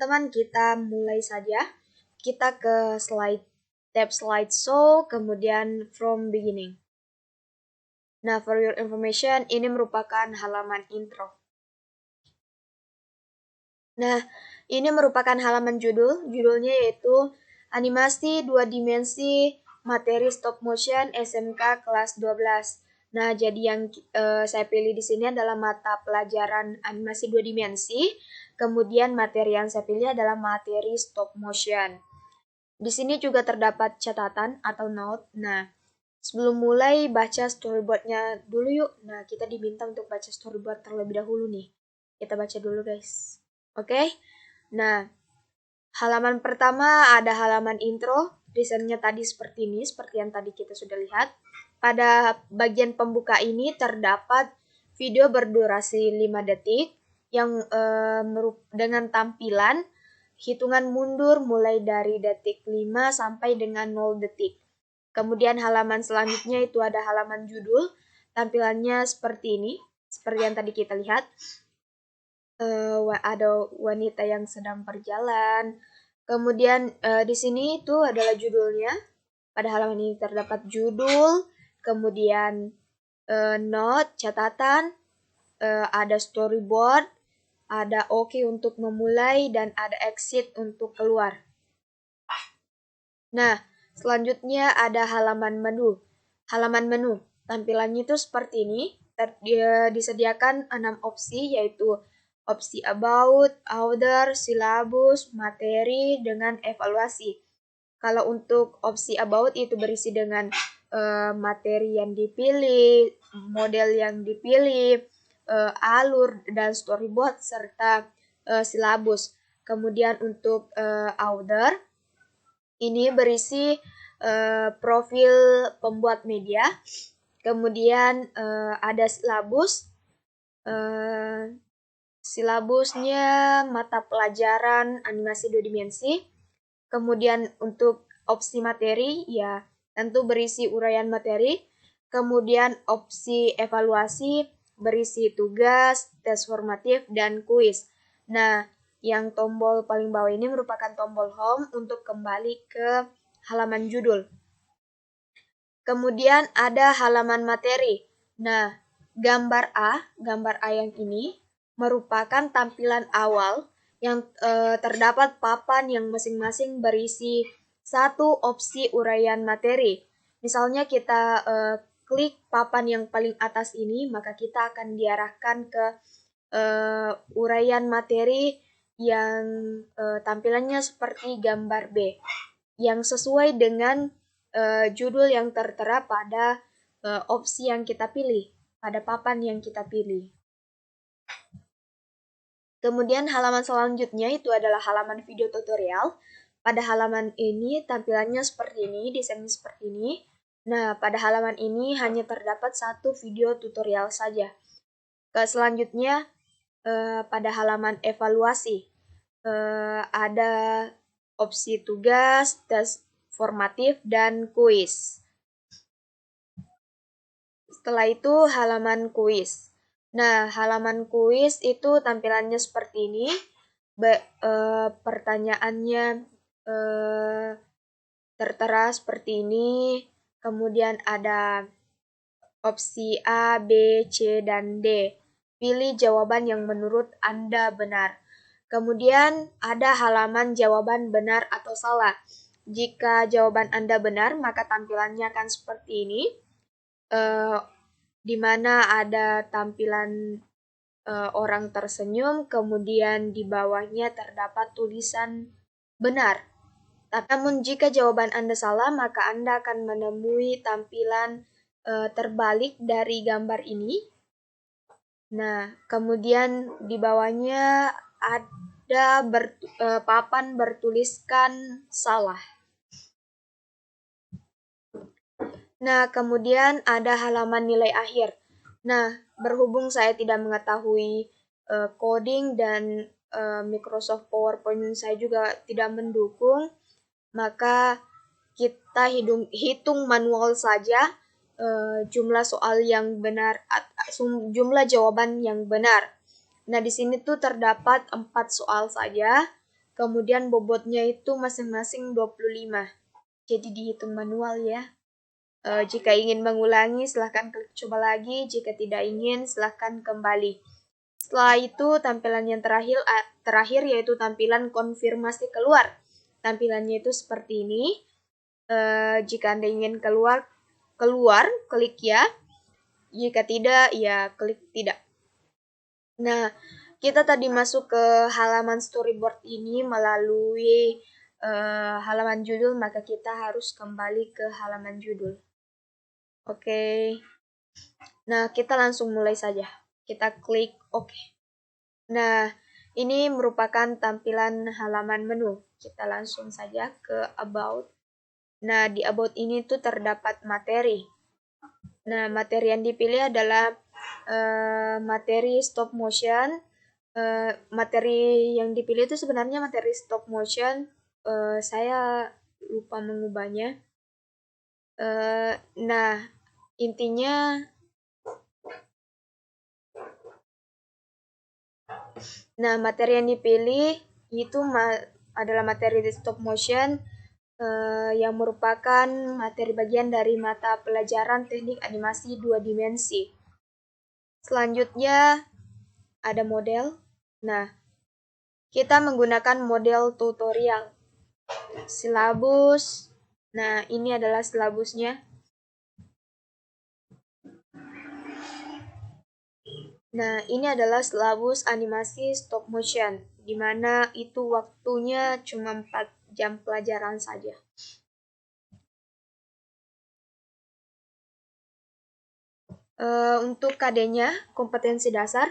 teman-teman, kita mulai saja. Kita ke tab slideshow, kemudian from beginning. Nah, for your information, ini merupakan halaman intro. Nah, ini merupakan halaman judulnya yaitu Animasi 2 Dimensi Materi Stop Motion SMK kelas 12. Nah, jadi yang saya pilih di sini adalah mata pelajaran animasi 2 dimensi, kemudian materi yang saya pilih adalah materi stop motion. Di sini juga terdapat catatan atau note. Nah, sebelum mulai baca storyboardnya dulu yuk. Nah, kita diminta untuk baca storyboard terlebih dahulu nih. Kita baca dulu guys. Oke? Nah, halaman pertama ada halaman intro. Desainnya tadi seperti ini, seperti yang tadi kita sudah lihat. Pada bagian pembuka ini terdapat video berdurasi 5 detik yang dengan tampilan hitungan mundur mulai dari detik 5 sampai dengan 0 detik. Kemudian halaman selanjutnya itu ada halaman judul. Tampilannya seperti ini, seperti yang tadi kita lihat. Ada wanita yang sedang berjalan. Kemudian di sini itu adalah judulnya. Pada halaman ini terdapat judul, kemudian note, catatan, ada storyboard, ada OK untuk memulai, dan ada exit untuk keluar. Nah, selanjutnya ada halaman menu. Halaman menu, tampilannya itu seperti ini. Disediakan 6 opsi, yaitu opsi about, order, silabus, materi, dengan evaluasi. Kalau untuk opsi about itu berisi dengan materi yang dipilih, model yang dipilih, alur dan storyboard, serta silabus. Kemudian untuk order, ini berisi profil pembuat media. Kemudian ada silabus. Silabusnya mata pelajaran animasi 2 dimensi. Kemudian untuk opsi materi, ya tentu berisi uraian materi. Kemudian opsi evaluasi berisi tugas, tes formatif, dan kuis. Nah, yang tombol paling bawah ini merupakan tombol home untuk kembali ke halaman judul. Kemudian ada halaman materi. Nah, gambar A yang ini merupakan tampilan awal yang terdapat papan yang masing-masing berisi satu opsi uraian materi. Misalnya kita klik papan yang paling atas ini, maka kita akan diarahkan ke uraian materi yang tampilannya seperti gambar B, yang sesuai dengan judul yang tertera pada opsi yang kita pilih, pada papan yang kita pilih. Kemudian halaman selanjutnya itu adalah halaman video tutorial. Pada halaman ini tampilannya seperti ini, desainnya seperti ini. Nah, pada halaman ini hanya terdapat satu video tutorial saja. Selanjutnya pada halaman evaluasi ada opsi tugas, tes formatif, dan kuis. Setelah itu halaman kuis. Nah, halaman kuis itu tampilannya seperti ini. Pertanyaannya tertera seperti ini. Kemudian ada opsi A, B, C, dan D. Pilih jawaban yang menurut Anda benar. Kemudian ada halaman jawaban benar atau salah. Jika jawaban Anda benar, maka tampilannya akan seperti ini. Di mana ada tampilan orang tersenyum, kemudian di bawahnya terdapat tulisan benar. Namun jika jawaban Anda salah, maka Anda akan menemui tampilan terbalik dari gambar ini. Nah, kemudian di bawahnya ada papan bertuliskan salah. Nah, kemudian ada halaman nilai akhir. Nah, berhubung saya tidak mengetahui coding dan Microsoft PowerPoint saya juga tidak mendukung, maka kita hitung manual saja jumlah soal yang benar, jumlah jawaban yang benar. Nah, di sini tuh terdapat 4 soal saja. Kemudian bobotnya itu masing-masing 25. Jadi dihitung manual ya. Jika ingin mengulangi, silahkan klik coba lagi. Jika tidak ingin, silahkan kembali. Setelah itu, tampilan yang terakhir yaitu tampilan konfirmasi keluar. Tampilannya itu seperti ini. Jika Anda ingin keluar, klik ya. Jika tidak, ya klik tidak. Nah, kita tadi masuk ke halaman storyboard ini melalui halaman judul, maka kita harus kembali ke halaman judul. Oke. Nah, kita langsung mulai saja. Kita klik OK. Nah, ini merupakan tampilan halaman menu. Kita langsung saja ke About. Nah, di About ini tuh terdapat materi. Nah, materi yang dipilih adalah materi stop motion. Materi yang dipilih itu sebenarnya materi stop motion. Saya lupa mengubahnya. Nah, intinya, materi yang dipilih itu adalah materi stop motion yang merupakan materi bagian dari mata pelajaran teknik animasi 2 dimensi. Selanjutnya ada model. Nah, kita menggunakan model tutorial. Silabus. Nah, ini adalah silabusnya. Nah, ini adalah silabus animasi stop motion, di mana itu waktunya cuma 4 jam pelajaran saja. Untuk KD-nya, kompetensi dasar,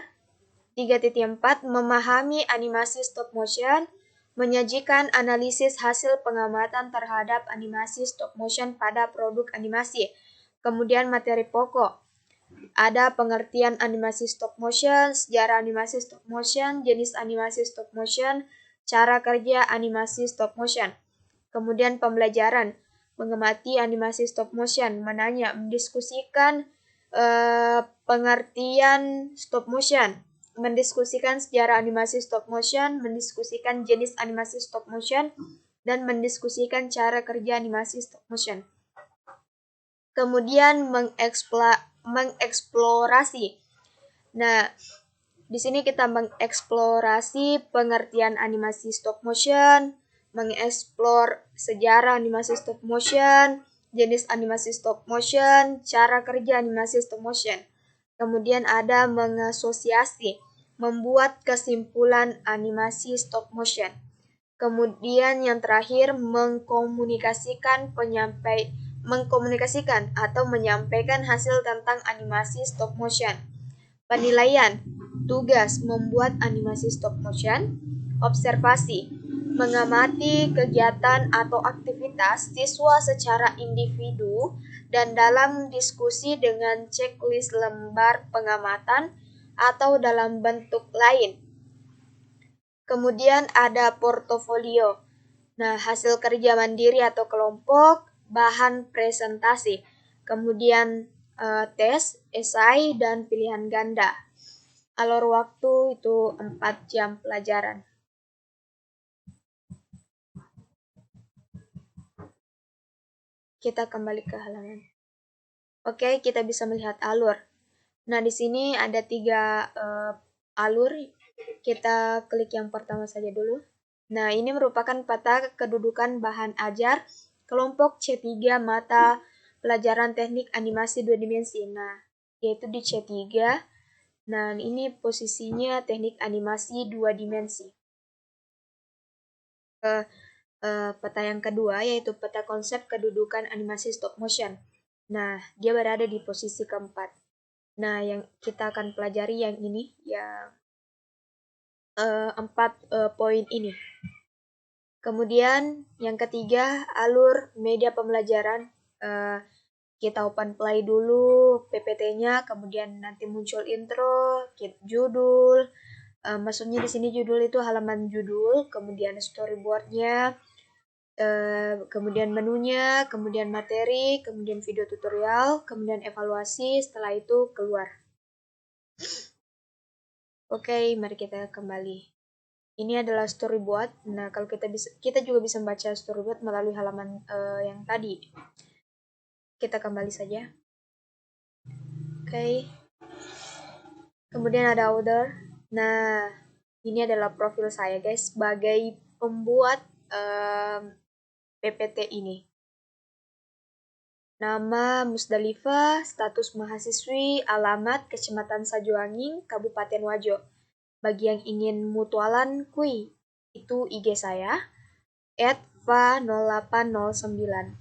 3.4, memahami animasi stop motion, menyajikan analisis hasil pengamatan terhadap animasi stop motion pada produk animasi. Kemudian materi pokok, ada pengertian animasi stop motion, sejarah animasi stop motion, jenis animasi stop motion, cara kerja animasi stop motion. Kemudian pembelajaran, mengamati animasi stop motion, menanya, mendiskusikan pengertian stop motion, mendiskusikan sejarah animasi stop motion, mendiskusikan jenis animasi stop motion, dan mendiskusikan cara kerja animasi stop motion. Kemudian mengeksplorasi. Nah, di sini kita mengeksplorasi pengertian animasi stop motion, mengeksplor sejarah animasi stop motion, jenis animasi stop motion, cara kerja animasi stop motion. Kemudian ada mengasosiasi, membuat kesimpulan animasi stop motion. Kemudian yang terakhir mengkomunikasikan atau menyampaikan hasil tentang animasi stop motion. Penilaian, tugas membuat animasi stop motion. Observasi, mengamati kegiatan atau aktivitas siswa secara individu dan dalam diskusi dengan checklist lembar pengamatan atau dalam bentuk lain. Kemudian ada portofolio. Nah, hasil kerja mandiri atau kelompok, bahan presentasi. Kemudian tes, esai, dan pilihan ganda. Alur waktu itu 4 jam pelajaran. Kita kembali ke halaman. Oke, kita bisa melihat alur. Nah, di sini ada 3 alur. Kita klik yang pertama saja dulu. Nah, ini merupakan peta kedudukan bahan ajar kelompok C3 mata pelajaran teknik animasi 2 dimensi. Nah, yaitu di C3. Nah, ini posisinya teknik animasi 2 dimensi. Peta yang kedua yaitu peta konsep kedudukan animasi stop motion. Nah, dia berada di posisi keempat. Nah, yang kita akan pelajari yang ini, yang 4 poin ini. Kemudian yang ketiga, alur media pembelajaran. Kita open play dulu PPT-nya, kemudian nanti muncul intro, judul. Maksudnya di sini judul itu halaman judul, kemudian storyboard-nya, kemudian menunya, kemudian materi, kemudian video tutorial, kemudian evaluasi, setelah itu keluar. Oke, mari kita kembali. Ini adalah storyboard. Nah, kalau kita juga bisa membaca storyboard melalui halaman yang tadi. Kita kembali saja. Oke. Kemudian ada order. Nah, ini adalah profil saya guys sebagai pembuat PPT ini. Nama Musdalifah, status mahasiswi, alamat Kecamatan Sajuangin, Kabupaten Wajo. Bagi yang ingin mutualan kui, itu IG saya, @fa0809.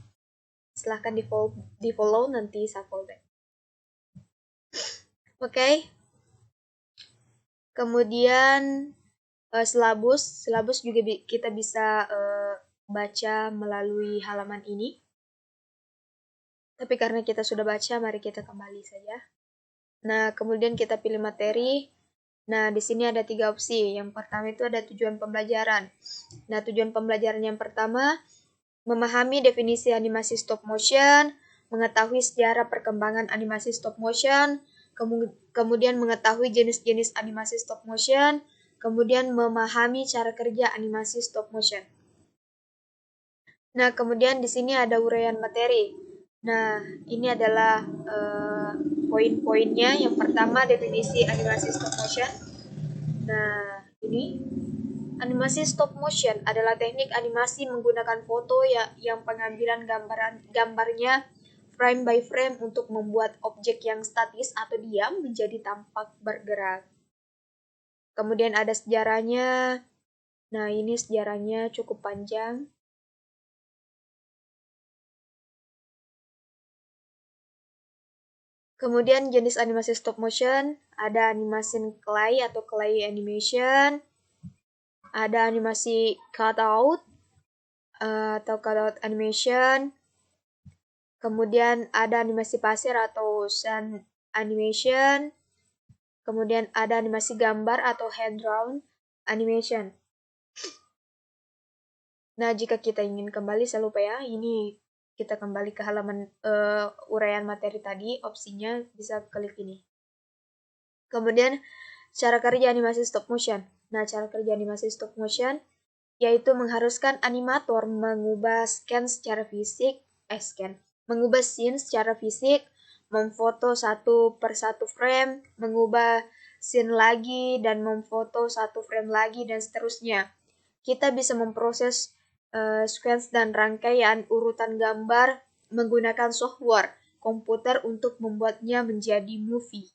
Silahkan di follow nanti saya follow back. Oke. Kemudian silabus juga kita bisa baca melalui halaman ini. Tapi karena kita sudah baca, mari kita kembali saja. Nah, kemudian kita pilih materi. Nah, di sini ada 3 opsi. Yang pertama itu ada tujuan pembelajaran. Nah, tujuan pembelajaran yang pertama, memahami definisi animasi stop motion, mengetahui sejarah perkembangan animasi stop motion, kemudian mengetahui jenis-jenis animasi stop motion, kemudian memahami cara kerja animasi stop motion. Nah, kemudian di sini ada uraian materi. Nah, ini adalah poin-poinnya. Yang pertama, definisi animasi stop motion. Nah, ini animasi stop motion adalah teknik animasi menggunakan foto yang pengambilan gambarnya frame by frame untuk membuat objek yang statis atau diam menjadi tampak bergerak. Kemudian ada sejarahnya. Nah, ini sejarahnya cukup panjang. Kemudian jenis animasi stop motion, ada animasi clay atau clay animation, ada animasi cutout atau cutout animation, kemudian ada animasi pasir atau sand animation, kemudian ada animasi gambar atau hand drawn animation. Nah, jika kita ingin kembali, saya lupa ya, ini kita kembali ke halaman uraian materi tadi, opsinya bisa klik ini. Kemudian, cara kerja animasi stop motion. Nah, cara kerja animasi stop motion yaitu mengharuskan animator mengubah mengubah scene secara fisik, memfoto satu per satu frame, mengubah scene lagi, dan memfoto satu frame lagi, dan seterusnya. Kita bisa memproses sequence dan rangkaian urutan gambar menggunakan software komputer untuk membuatnya menjadi movie.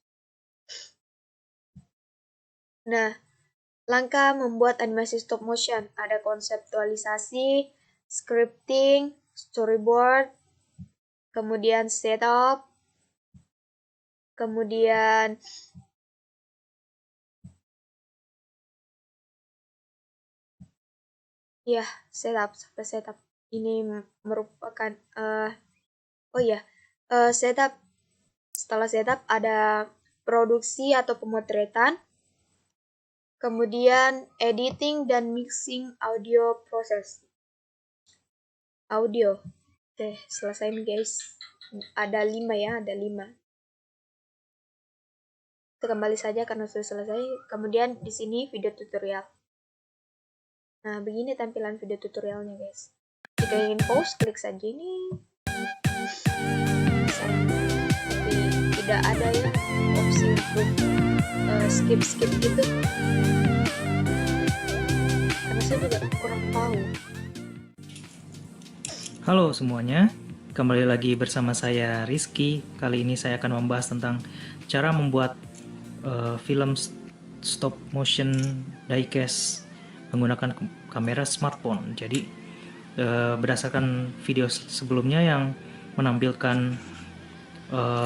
Nah, langkah membuat animasi stop motion ada konseptualisasi, scripting, storyboard, kemudian setup, kemudian ya setup ini merupakan setup. Setelah setup ada produksi atau pemotretan, kemudian editing dan mixing audio proses. Audio. Oke, selesai nih guys. Ada 5 ya, ada 5. Kita kembali saja karena sudah selesai. Kemudian di sini video tutorial. Nah, begini tampilan video tutorialnya guys. Jika ingin pause, klik saja ini. Tapi tidak ada ya opsi untuk skip gitu. Karena saya juga kurang tahu. Halo semuanya, kembali lagi bersama saya Rizky. Kali ini saya akan membahas tentang cara membuat film stop motion diecast menggunakan kamera smartphone. Jadi berdasarkan video sebelumnya yang menampilkan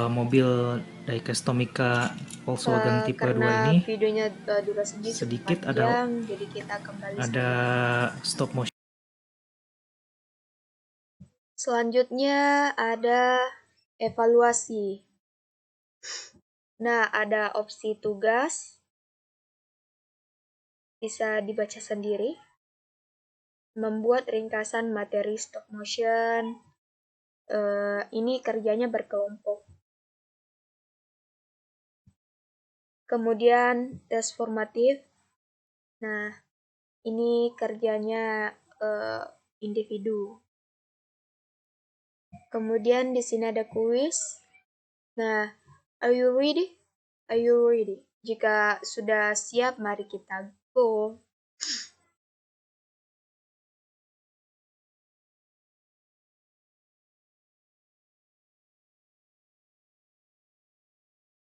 mobil diecast Tomica Volkswagen tipe 2 ini, videonya durasinya sedikit panjang, jadi kita kembali ada stop motion. Selanjutnya ada evaluasi. Nah, ada opsi tugas, bisa dibaca sendiri. Membuat ringkasan materi stop motion. Ini kerjanya berkelompok. Kemudian tes formatif. Nah, Ini kerjanya individu. Kemudian di sini ada kuis. Nah, are you ready? Are you ready? Jika sudah siap, mari kita go.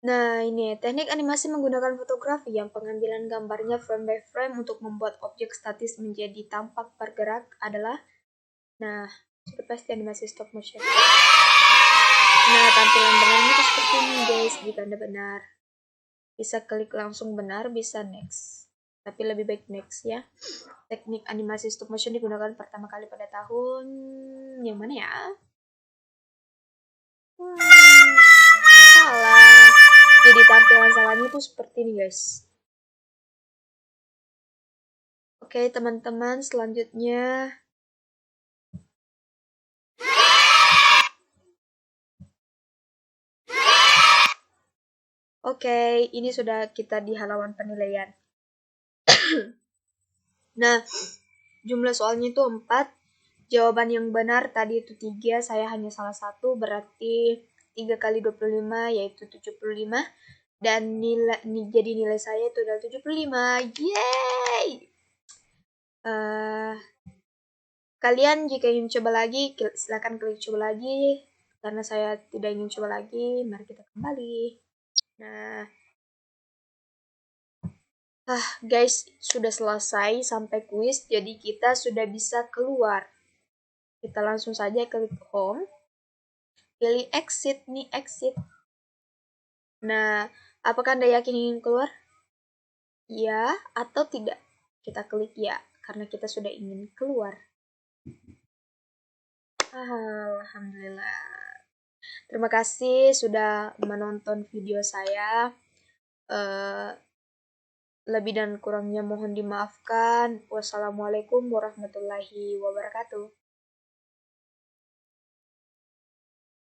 Nah, ini teknik animasi menggunakan fotografi yang pengambilan gambarnya frame by frame untuk membuat objek statis menjadi tampak bergerak adalah, nah, sudah pasti animasi stop motion. Nah, tampilan benarnya itu seperti ini guys, jika Anda benar. Bisa klik langsung benar, bisa next. Tapi lebih baik next ya. Teknik animasi stop motion digunakan pertama kali pada tahun yang mana ya? Salah. Jadi tampilan salahnya itu seperti ini guys. Oke teman-teman, selanjutnya oke, ini sudah kita di halaman penilaian. Nah, jumlah soalnya itu 4. Jawaban yang benar tadi itu 3, saya hanya salah satu, berarti 3 kali 25 yaitu 75. Dan jadi nilai saya itu adalah 75. Yeay! Kalian jika ingin coba lagi, silakan klik coba lagi. Karena saya tidak ingin coba lagi, mari kita kembali. Nah, guys, sudah selesai sampai kuis, jadi kita sudah bisa keluar. Kita langsung saja klik home, pilih exit nih, exit. Nah, apakah Anda yakin ingin keluar? Ya atau tidak? Kita klik ya, karena kita sudah ingin keluar. Alhamdulillah. Terima kasih sudah menonton video saya. Lebih dan kurangnya mohon dimaafkan. Wassalamualaikum warahmatullahi wabarakatuh.